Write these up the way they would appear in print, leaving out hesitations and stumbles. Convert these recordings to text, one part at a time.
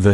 The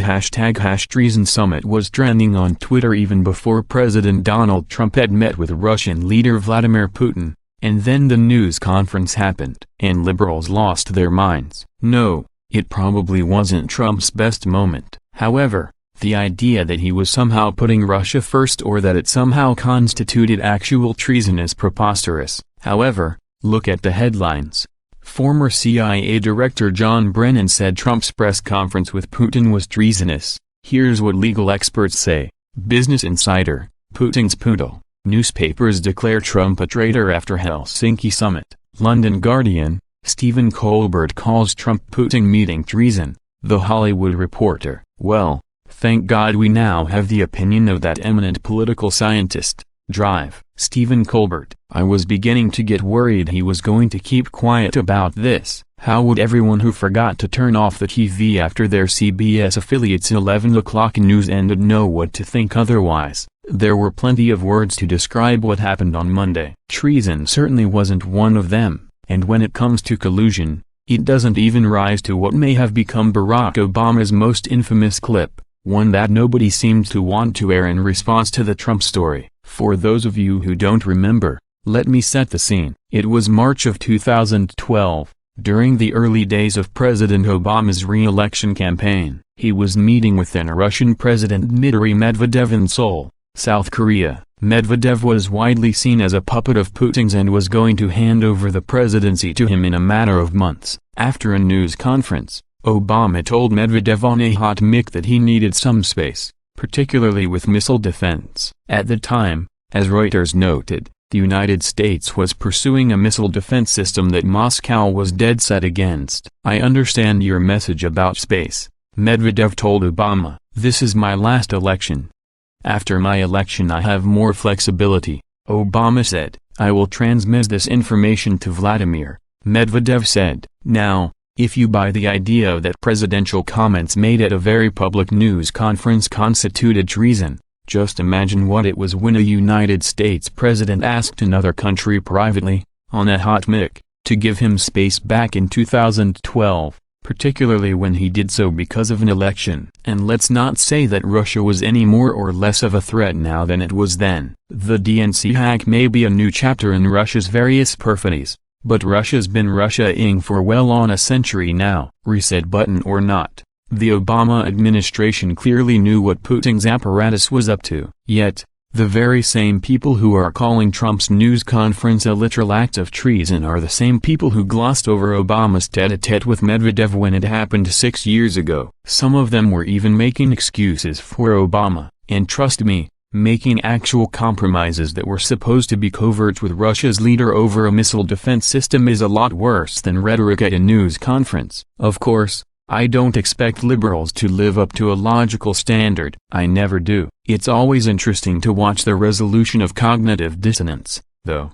#Treason summit was trending on Twitter even before President Donald Trump had met with Russian leader Vladimir Putin, and then the news conference happened. And liberals lost their minds. No, it probably wasn't Trump's best moment. However, the idea that he was somehow putting Russia first or that it somehow constituted actual treason is preposterous. However, look at the headlines. Former CIA Director John Brennan said Trump's press conference with Putin was treasonous. Here's what legal experts say. Business Insider, Putin's poodle. Newspapers declare Trump a traitor after Helsinki summit. London Guardian, Stephen Colbert calls Trump-Putin meeting treason. The Hollywood Reporter. Well, thank God we now have the opinion of that eminent political scientist. Drive. Stephen Colbert. I was beginning to get worried he was going to keep quiet about this. How would everyone who forgot to turn off the TV after their CBS affiliate's 11 o'clock news ended know what to think otherwise? There were plenty of words to describe what happened on Monday. Treason certainly wasn't one of them, and when it comes to collusion, it doesn't even rise to what may have become Barack Obama's most infamous clip, one that nobody seemed to want to air in response to the Trump story. For those of you who don't remember, let me set the scene. It was March of 2012, during the early days of President Obama's re-election campaign. He was meeting with then Russian President Dmitry Medvedev in Seoul, South Korea. Medvedev was widely seen as a puppet of Putin's and was going to hand over the presidency to him in a matter of months. After a news conference, Obama told Medvedev on a hot mic that he needed some space, particularly with missile defense. At the time, as Reuters noted, the United States was pursuing a missile defense system that Moscow was dead set against. I understand your message about space, Medvedev told Obama. This is my last election. After my election I have more flexibility, Obama said. I will transmit this information to Vladimir, Medvedev said. Now, if you buy the idea that presidential comments made at a very public news conference constituted treason, just imagine what it was when a United States president asked another country privately, on a hot mic, to give him space back in 2012, particularly when he did so because of an election. And let's not say that Russia was any more or less of a threat now than it was then. The DNC hack may be a new chapter in Russia's various perfidies, but Russia's been Russia-ing for well on a century now. Reset button or not, the Obama administration clearly knew what Putin's apparatus was up to. Yet, the very same people who are calling Trump's news conference a literal act of treason are the same people who glossed over Obama's tête-à-tête with Medvedev when it happened 6 years ago. Some of them were even making excuses for Obama, and trust me, making actual compromises that were supposed to be covert with Russia's leader over a missile defense system is a lot worse than rhetoric at a news conference. Of course, I don't expect liberals to live up to a logical standard. I never do. It's always interesting to watch the resolution of cognitive dissonance, though.